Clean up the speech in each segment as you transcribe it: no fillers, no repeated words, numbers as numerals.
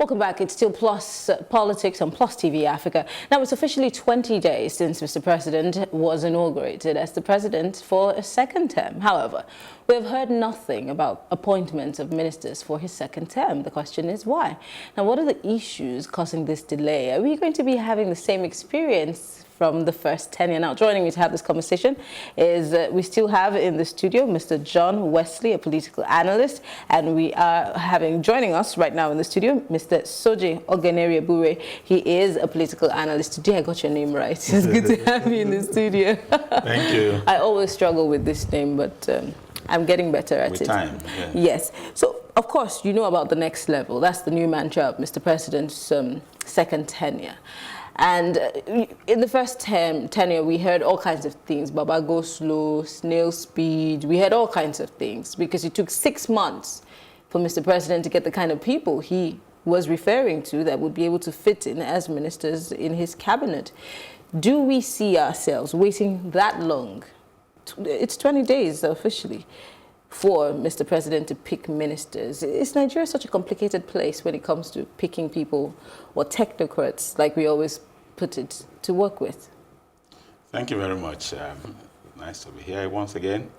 Welcome back. It's still Plus Politics on Plus TV Africa. Now, it's officially 20 days since Mr. President was inaugurated as the president for a second term. However, we have heard nothing about appointments of ministers for his second term. The question is why? Now, what are the issues causing this delay? Are we going to be having the same experience from the first tenure? Now, joining me to have this conversation is we still have in the studio Mr. John Wesley, a political analyst, and we are having joining us right now in the studio Mr. Soji Ogenere-Bure. He is a political analyst. Today I got your name right. It's good to have you in the studio. Thank you. I always struggle with this name, but I'm getting better at it. With time, yeah. Yes. So, of course, you know about the next level. That's the new mantra of Mr. President's second tenure. And in the first tenure, we heard all kinds of things. Baba go slow, snail speed. We heard all kinds of things because it took 6 months for Mr. President to get the kind of people he was referring to that would be able to fit in as ministers in his cabinet. Do we see ourselves waiting that long? It's 20 days officially for Mr. President to pick ministers. Is Nigeria such a complicated place when it comes to picking people or technocrats, like we always put it, to work with? Thank you very much. Nice to be here once again.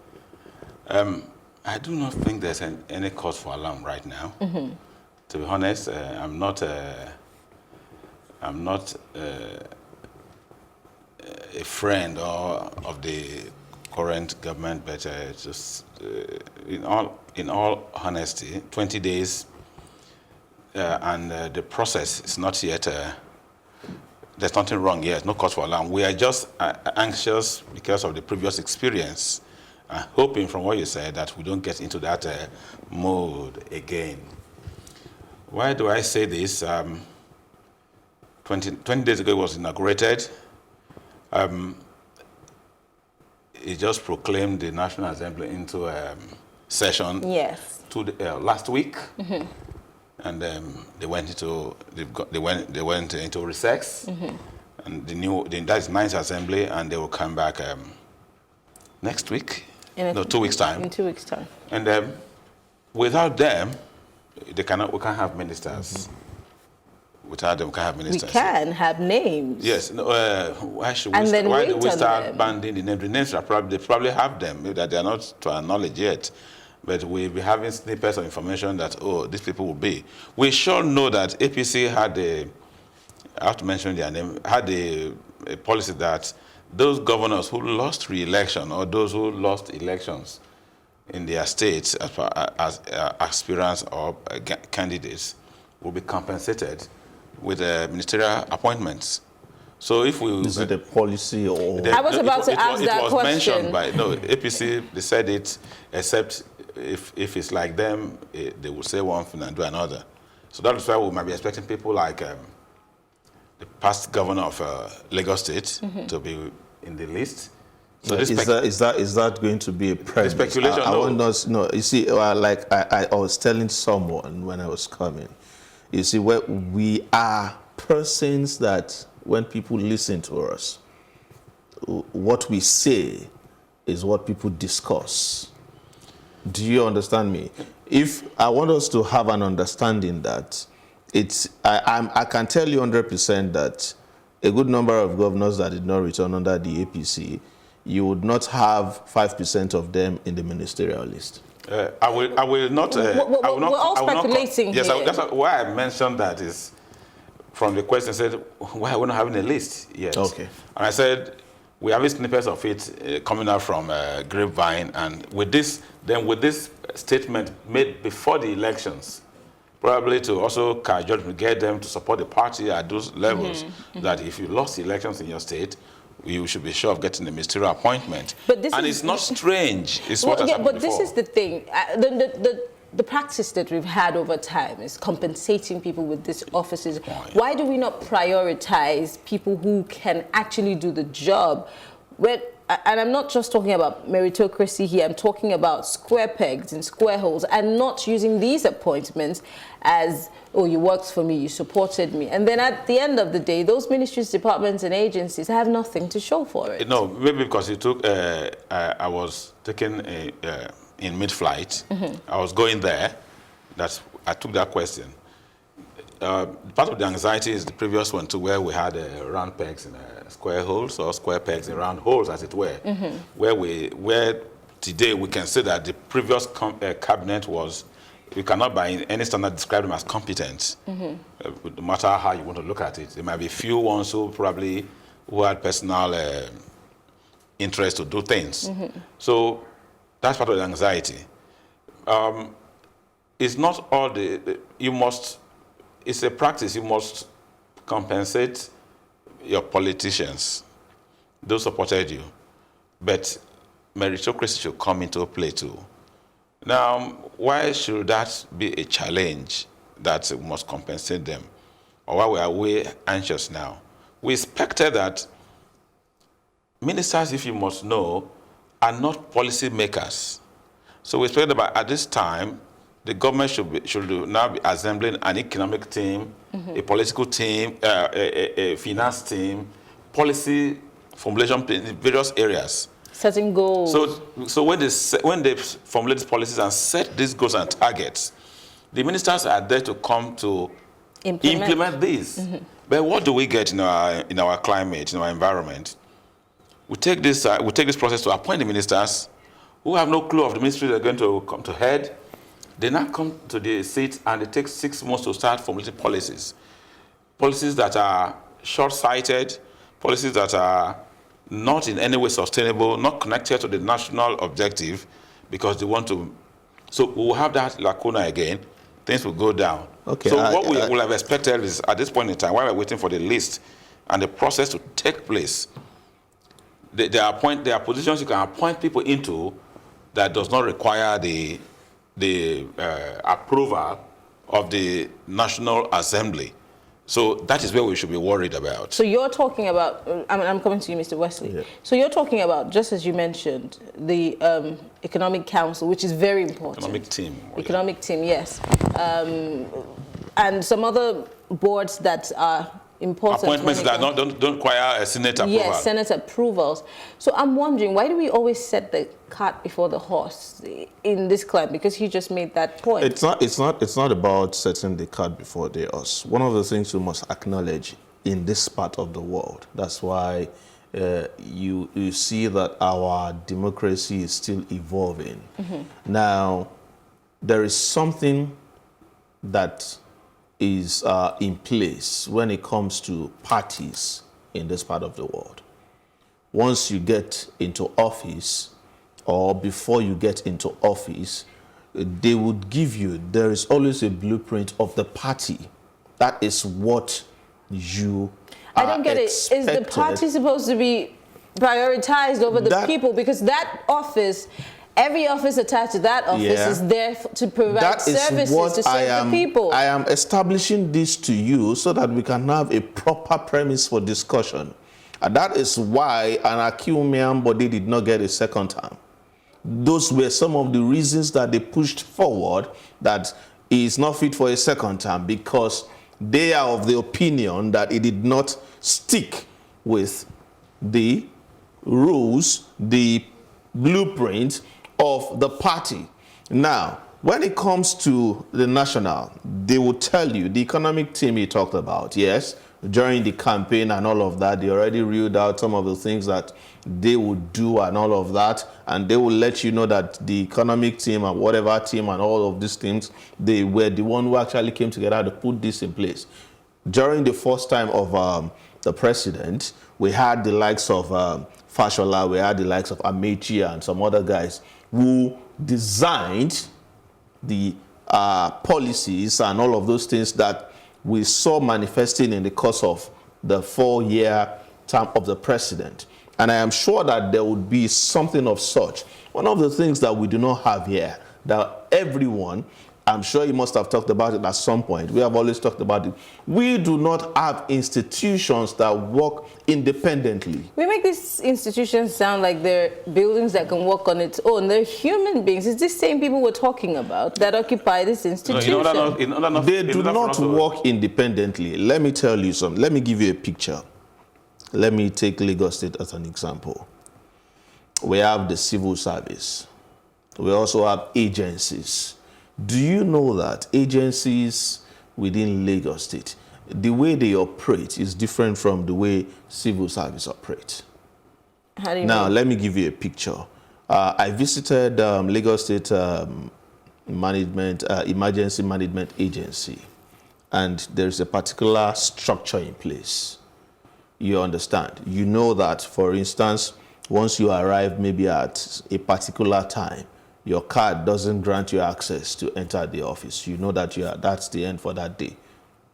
I do not think there's any cause for alarm right now. Mm-hmm. To be honest, I'm not a friend of the current government, but just in all honesty, 20 days and the process is not yet. There's nothing wrong yet. No cause for alarm. We are just anxious because of the previous experience, hoping from what you said that we don't get into that mode again. Why do I say this? 20 days ago it was inaugurated. It just proclaimed the National Assembly into session. Yes. Last week, mm-hmm. And they went into recess, mm-hmm. And that's ninth Assembly, and they will come back next week. 2 weeks time. In 2 weeks time. And without them, we can't have ministers. Mm-hmm. Without them, we can't have ministers. We can have names. Yes. No, why do we start banding the names? The names they probably have them, maybe that they are not to our knowledge yet. But we'll be having snippets of information that, oh, these people will be. We sure know that APC had I have to mention their name, had a policy that those governors who lost re-election or those who lost elections in their states as aspirants or candidates will be compensated with ministerial appointments. So if we... Is it a policy or... I was about to ask that question. It was mentioned by... No, APC, they said it, except if it's like them, they will say one thing and do another. So that is why we might be expecting people like the past governor of Lagos State, mm-hmm. to be in the list. So is that going to be a premise? The speculation, no. You see, like I was telling someone when I was coming, you see, we are persons that when people listen to us, what we say is what people discuss. Do you understand me? If I want us to have an understanding that I can tell you 100% that a good number of governors that did not return under the APC, you would not have 5% of them in the ministerial list. I will not. We're all speculating here. Yes, that's why I mentioned that is from the question said, why are we not having a list yet? Okay. And I said, we have snippets of it coming out from Grapevine, and with this statement made before the elections, probably to also get them to support the party at those levels, mm-hmm. that if you lost the elections in your state, you should be sure of getting the ministerial appointment. It's not strange. It's what has happened but before. This is the thing. The practice that we've had over time is compensating people with these offices. Oh, yeah. Why do we not prioritize people who can actually do the job? And I'm not just talking about meritocracy here. I'm talking about square pegs and square holes, and not using these appointments as, oh, you worked for me, you supported me. And then at the end of the day, those ministries, departments, and agencies have nothing to show for it. No, maybe because it took, I was taken in mid-flight. Mm-hmm. I was going there. I took that question. part of the anxiety is the previous one too, where we had round pegs in square holes, or square pegs in round holes, as it were, where today we can say that the previous cabinet was, you cannot by any standard describe them as competent, no matter how you want to look at it. There might be few ones who had personal interest to do things. So that's part of the anxiety. It's not all it's a practice. You must compensate your politicians, those supported you, but meritocracy should come into play too. Now, why should that be a challenge that we must compensate them? Or why we are way anxious now? We expected that ministers, if you must know, are not policy makers. So we expected that at this time, the government should now be assembling an economic team, a political team, a finance team, policy formulation in various areas. Setting goals. So when they formulate these policies and set these goals and targets, the ministers are there to come to implement these. But what do we get in our climate, in our environment? We take this process to appoint the ministers who have no clue of the ministry they're going to come to head. They now come to the seat and it takes 6 months to start formulating policies. Policies that are short-sighted, policies that are not in any way sustainable, not connected to the national objective, because they want to. So we'll have that lacuna again. Things will go down. Okay. So what we will have expected is, at this point in time, while we're waiting for the list and the process to take place, there are positions you can appoint people into that does not require the approval of the National Assembly. So that is where we should be worried about. So you're talking about, I'm coming to you, Mr. Wesley. Yeah. So you're talking about, just as you mentioned, the Economic Council, which is very important. Economic team. Economic team, yes. And some other boards that are important. Appointments that don't require a Senate approval. Yes, Senate approvals. So I'm wondering, why do we always set the cart before the horse in this climate? Because you just made that point. It's not about setting the cart before the horse. One of the things we must acknowledge in this part of the world, that's why you see that our democracy is still evolving. Now, there is something that is in place when it comes to parties in this part of the world. Once you get into office, or before you get into office, they would give you, there is always a blueprint of the party. That is what you I don't get expected. It. Is the party supposed to be prioritized over the people? Because that office, every office attached to that office is there to provide services to serve the people. I am establishing this to you so that we can have a proper premise for discussion. And that is why an Akiume body did not get a second term. Those were some of the reasons that they pushed forward that he is not fit for a second term, because they are of the opinion that he did not stick with the rules, the blueprint of the party. Now, when it comes to the national, they will tell you, the economic team he talked about, yes, during the campaign and all of that, they already ruled out some of the things that they would do and all of that, and they will let you know that the economic team and whatever team and all of these things, they were the one who actually came together to put this in place. During the first time of the president, we had the likes of Fashola, we had the likes of Amechi and some other guys who designed the policies and all of those things that we saw manifesting in the course of the 4-year term of the president. And I am sure that there would be something of such. One of the things that we do not have here, that everyone, I'm sure you must have talked about it at some point, we have always talked about it, we do not have institutions that work independently. We make these institutions sound like they're buildings that can work on its own. They're human beings. It's the same people we're talking about that occupy this institution. They do not work independently. Let me tell you something. Let me give you a picture. Let me take Lagos State as an example. We have the civil service. We also have agencies. Do you know that agencies within Lagos State, the way they operate is different from the way civil service operates. How do you Now, mean? let me give you a picture. I visited Lagos State Emergency Management Agency, and there's a particular structure in place. You understand? You know that, for instance, once you arrive maybe at a particular time, your card doesn't grant you access to enter the office. You know that that's the end for that day.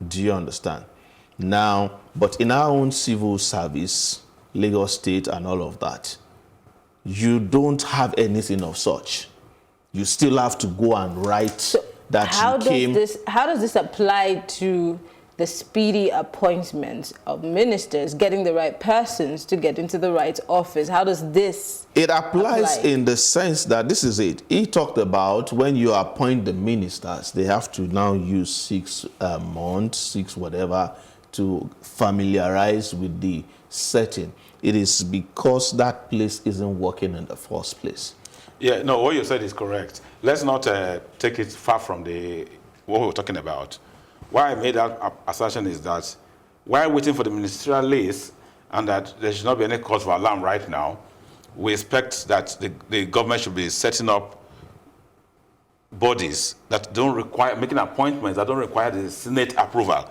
Do you understand? Now, but in our own civil service, Lagos State and all of that, you don't have anything of such. You still have to go and write that How you came. how does this apply to the speedy appointment of ministers, getting the right persons to get into the right office? How does this It applies apply? in the sense that this is it. He talked about when you appoint the ministers, they have to now use 6 months, 6 whatever, to familiarize with the setting. It is because that place isn't working in the first place. Yeah, no, what you said is correct. Let's not take it far from what we're talking about. Why I made that assertion is that while waiting for the ministerial list, and that there should not be any cause for alarm right now, we expect that the government should be setting up bodies that don't require, making appointments that don't require the Senate approval.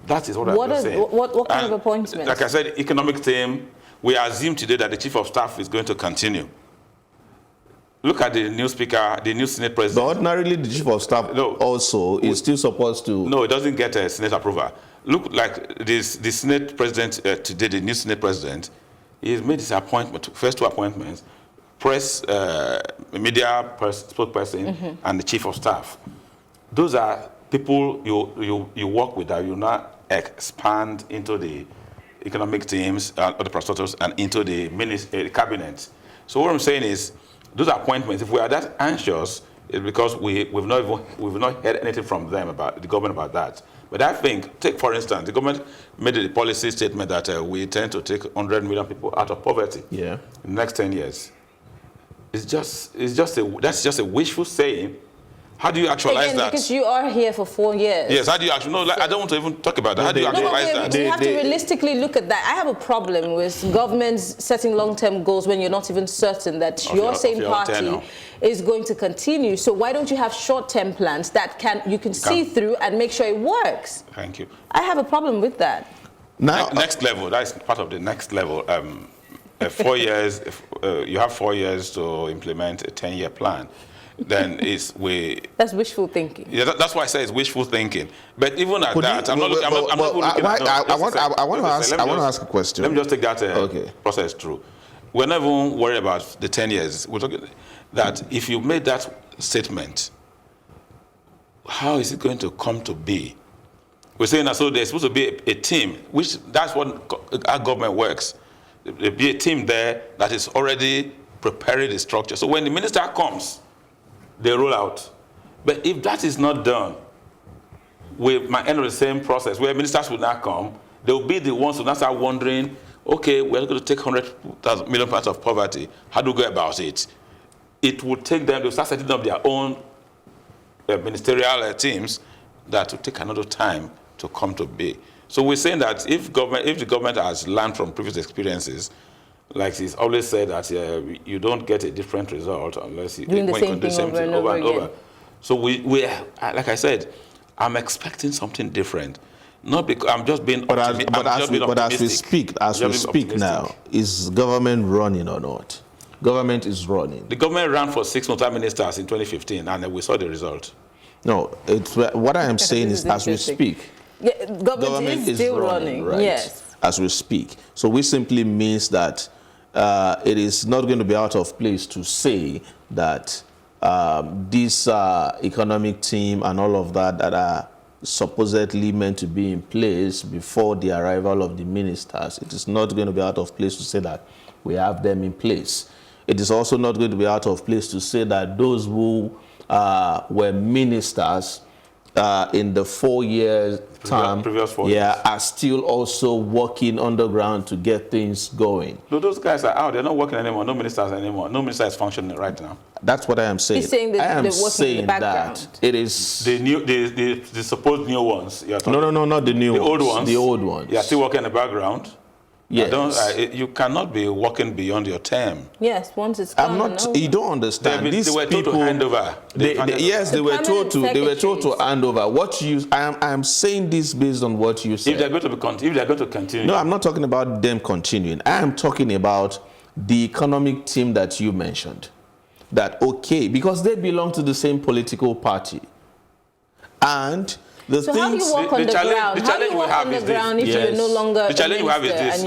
That is what I'm saying. What kind of appointments? Like I said, economic team, we assume today that the chief of staff is going to continue. Look at the new speaker, the new Senate president. But ordinarily, the chief of staff also is still supposed to. No, it doesn't get a Senate approval. Look, like the Senate president today, the new Senate president, he's made his appointment, first 2 appointments, press, media spokesperson, and the chief of staff. Those are people you work with that you now expand into the economic teams, or the prostators, and into the cabinet. So what I'm saying is, those appointments, if we are that anxious, it's because we've not heard anything from them about the government about that. But I think, take for instance, the government made a policy statement that we intend to take 100 million people out of poverty in the next 10 years. That's just a wishful saying. How do you actualize that? Because you are here for 4 years. Yes, how do you actually? No, I don't want to even talk about that. How do you actualize that? You have to realistically look at that. I have a problem with governments setting long-term goals when you're not even certain that your same party is going to continue. So why don't you have short-term plans that you can see through and make sure it works? Thank you. I have a problem with that. Now, next level. That is part of the next level. 4 years. You have 4 years to implement a 10-year plan. Then that's wishful thinking. Yeah, that's why I say it's wishful thinking. But even at that, I'm not looking at. I want to ask a question. Let me just take that process through. We're not even worried about the 10 years. We're talking that if you made that statement, how is it going to come to be? We're saying that so there's supposed to be a team, which that's what our government works. There'll be a team there that is already preparing the structure. So when the minister comes, they roll out. But if that is not done, we might end up the same process where ministers will not come. They will be the ones who now start wondering, okay, we're going to take 100 million out of poverty. How do we go about it? It will take them, they'll start setting up their own ministerial teams that will take another time to come to be. So we're saying that if the government has learned from previous experiences, like he's always said that you don't get a different result unless you doing the same thing over and over. So we like I said, I'm expecting something different. Not because I'm just being optimistic. But as we speak now, is government running or not? Government is running. The government ran for 6 multi ministers in 2015, and we saw the result. No, what I am saying is as we speak. Yeah, government is still running. Right? Yes. As we speak. So we simply means that it is not going to be out of place to say that this economic team and all of that are supposedly meant to be in place before the arrival of the ministers. It is not going to be out of place to say that we have them in place. It is also not going to be out of place to say that those who were ministers in the 4 years term, previous 4 years, are still also working underground to get things going. No, those guys are out. They're not working anymore. No ministers anymore. No minister is functioning right now. That's what I am saying. He's saying that I am they're working saying in the background. that it is the supposed new ones. No, not the new ones. The old ones. The old ones. Yeah, still working in the background. Yes. You cannot be working beyond your term. Yes, once it's gone. I'm not. You don't understand. They were told to hand over. They were told to. They were told to hand over. What you? I am saying this based on what you said. If they're going to continue. No, I'm not talking about them continuing. I am talking about the economic team that you mentioned. That okay, because they belong to the same political party, and. So how do you walk on the ground? How do you walk on the ground if you're no longer the challenge we have is this.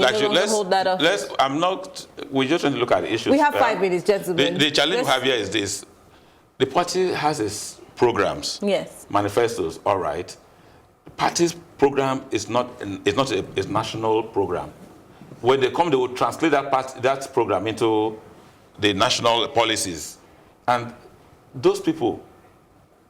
We just want to look at the issues. We have 5 minutes, gentlemen. The challenge we have here is this. The party has its programs. Yes. Manifestos, all right. The party's program is not a national program. When they come, they will translate that program into the national policies. And those people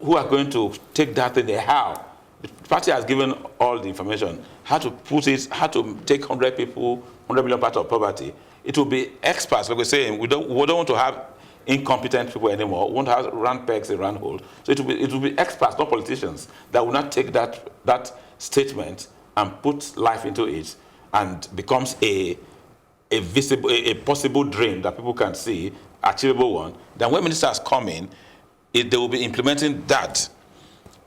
who are going to take that thing, the party has given all the information, how to put it, how to take 100 million out of poverty. It will be experts, like we're saying. We don't want to have incompetent people anymore. We want to have round pegs and round holes. So it will be experts, not politicians, that will not take that statement and put life into it and becomes a possible dream that people can see, achievable one. Then when ministers come in, they will be implementing that.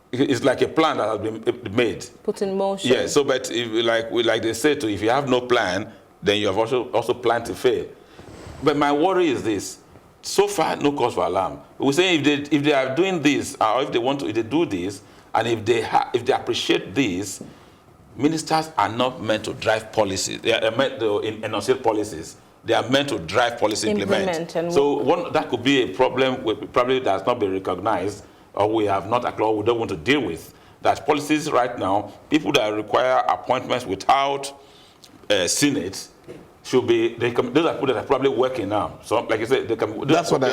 It's like a plan that has been made. Put in motion. Yeah, so but like they say if you have no plan, then you have also planned to fail. But my worry is this. So far, no cause for alarm. We're saying if they are doing this, or if they do this, and if they appreciate this, ministers are not meant to drive policies. They are meant to enunciate policies. They are meant to drive policy implement. So that could be a problem probably that has not been recognized, or we have not acknowledged, we don't want to deal with. That policies right now, people that require appointments without Senate should be, those are people that are probably working now. So, like I said, they can. That's what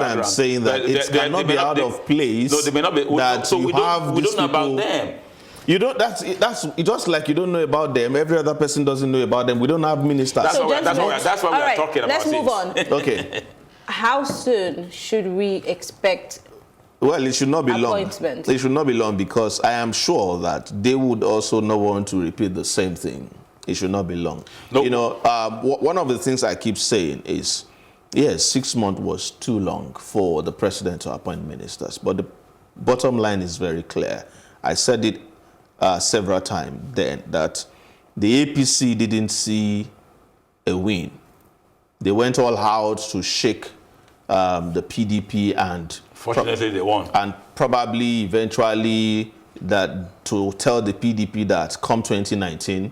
I'm saying, that it cannot be out of place. No, they may not be. So we don't know about them. You don't. That's just like you don't know about them. Every other person doesn't know about them. We don't have ministers. That's why we are talking about. Let's move on. Okay. How soon should we expect? Well, it should not be long. It should not be long, because I am sure that they would also not want to repeat the same thing. It should not be long. Nope. You know, one of the things I keep saying is, yes, 6 months was too long for the president to appoint ministers. But the bottom line is very clear. I said it several times then, that the APC didn't see a win. They went all out to shake the PDP, and fortunately they won. And probably eventually to tell the PDP that come 2019,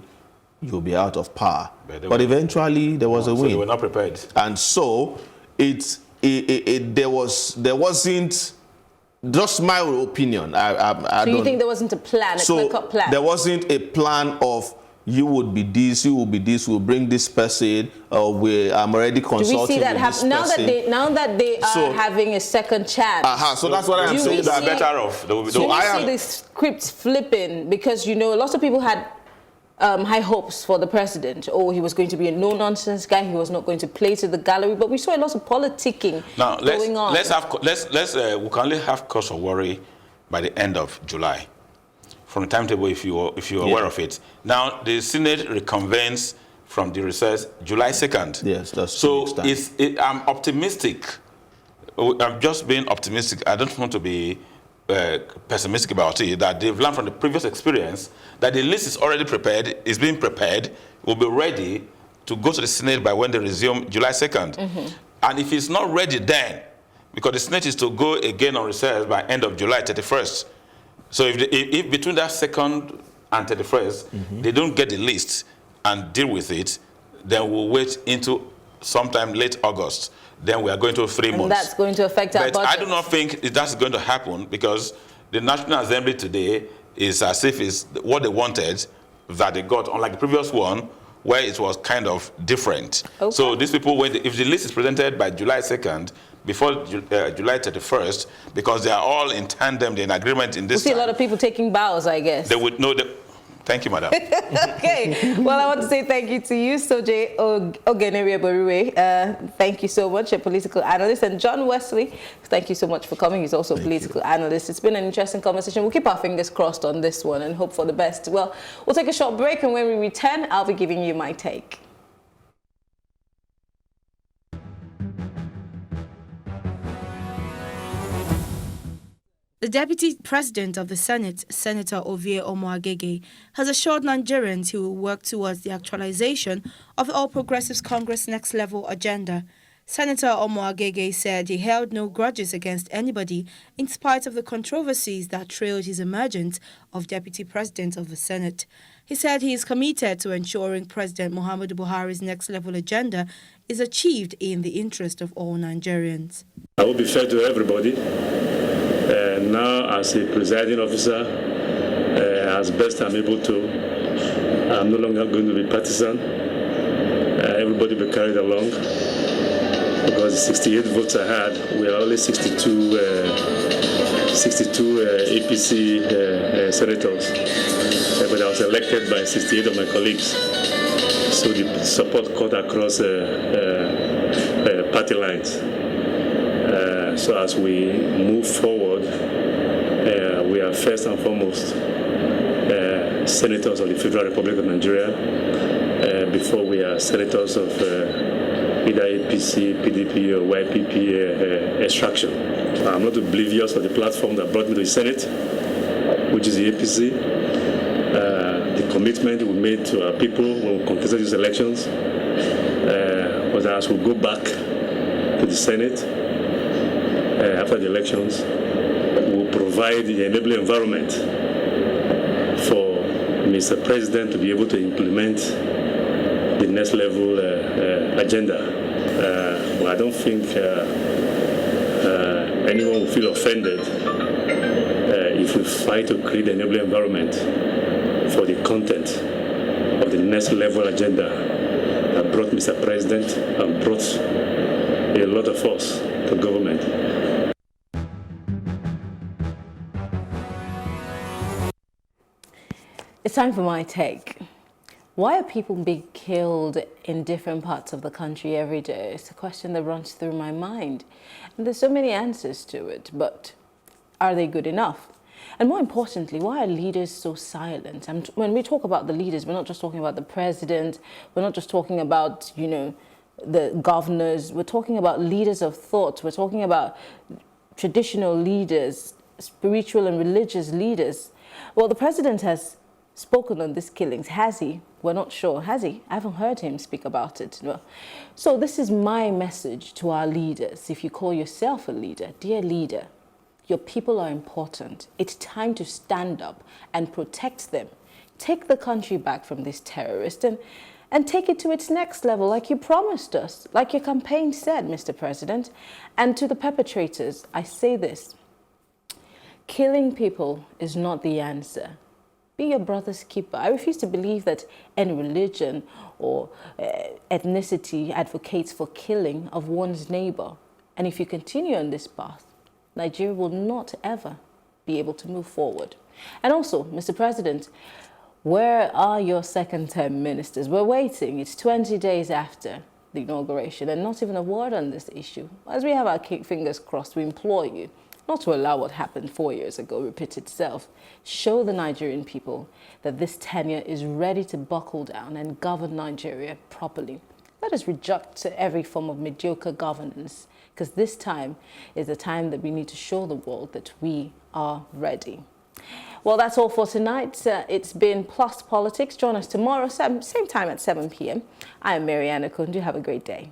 you'll be out of power. But eventually there was a win. They were not prepared. And so there wasn't, just my opinion. So you think there wasn't a plan, a clear-cut plan? There wasn't a plan of, you would be this, you will be this, we'll bring this person, I'm already consulting. Do we see that happen now that they are having a second chance? So that's what I'm saying. They're better off. Do we see the script flipping? Because, you know, lots of people had high hopes for the president. Oh, he was going to be a no-nonsense guy. He was not going to play to the gallery. But we saw a lot of politicking going on. We can only have cause for worry by the end of July. From the timetable, if you're aware of it. Now, the Senate reconvenes from the recess July 2nd. Yes, that's so. I'm optimistic. I'm just being optimistic. I don't want to be pessimistic about it. That they've learned from the previous experience that the list is already prepared, is being prepared, will be ready to go to the Senate by when they resume July 2nd. Mm-hmm. And if it's not ready then, because the Senate is to go again on recess by end of July 31st. So if between that 2nd and 31st, mm-hmm. they don't get the list and deal with it, then we'll wait into sometime late August. Then we are going to 3 months. And that's going to affect our budget. I do not think that's going to happen, because the National Assembly today is as if it's what they wanted that they got, unlike the previous one, where it was kind of different. Okay. So these people, if the list is presented by July 2nd, before July 31st, because they are all in tandem, they're in agreement in this We'll see a lot of people taking bows, I guess. They would know that. Thank you, madam. Okay. Well, I want to say thank you to you, Soje Ogenere-Boriwe. Thank you so much, a political analyst. And John Wesley, thank you so much for coming. He's also a political analyst. It's been an interesting conversation. We'll keep our fingers crossed on this one and hope for the best. Well, we'll take a short break, and when we return, I'll be giving you my take. The Deputy President of the Senate, Senator Ovie Omoagege, has assured Nigerians he will work towards the actualization of the All Progressives Congress Next Level agenda. Senator Omoagege said he held no grudges against anybody in spite of the controversies that trailed his emergence of Deputy President of the Senate. He said he is committed to ensuring President Muhammadu Buhari's Next Level agenda is achieved in the interest of all Nigerians. I will be fair to everybody. Now, as a presiding officer, as best I'm able to, I'm no longer going to be partisan. Everybody will be carried along, because the 68 votes I had were only 62 APC senators, but I was elected by 68 of my colleagues. So the support cut across party lines. So as we move forward, we are first and foremost senators of the Federal Republic of Nigeria, before we are senators of either APC, PDP, or YPP extraction. I'm not oblivious of the platform that brought me to the Senate, which is the APC, the commitment we made to our people when we contested these elections, was that as we go back to the Senate, after the elections, will provide the enabling environment for Mr. President to be able to implement the next level agenda. But I don't think anyone will feel offended if we fight to create the enabling environment for the content of the next level agenda that brought Mr. President and brought a lot of us to government. It's time for my take. Why are people being killed in different parts of the country every day? It's a question that runs through my mind. And there's so many answers to it, but are they good enough? And more importantly, why are leaders so silent? And when we talk about the leaders, we're not just talking about the president, we're not just talking about, you know, the governors, we're talking about leaders of thought, we're talking about traditional leaders, spiritual and religious leaders. Well, the president has spoken on these killings. Has he? We're not sure. Has he? I haven't heard him speak about it. No. So this is my message to our leaders. If you call yourself a leader, dear leader, your people are important. It's time to stand up and protect them. Take the country back from this terrorist and take it to its next level like you promised us, like your campaign said, Mr. President. And to the perpetrators, I say this: killing people is not the answer. Be your brother's keeper. I refuse to believe that any religion or ethnicity advocates for killing of one's neighbor. And if you continue on this path, Nigeria will not ever be able to move forward. And also, Mr. President, where are your second-term ministers? We're waiting. It's 20 days after the inauguration and not even a word on this issue. As we have our fingers crossed, we implore you not to allow what happened 4 years ago repeat itself. Show the Nigerian people that this tenure is ready to buckle down and govern Nigeria properly. Let us reject every form of mediocre governance, because this time is the time that we need to show the world that we are ready. Well, that's all for tonight. It's been Plus Politics. Join us tomorrow, same time at 7 p.m. I am Mariana Kundu. Have a great day.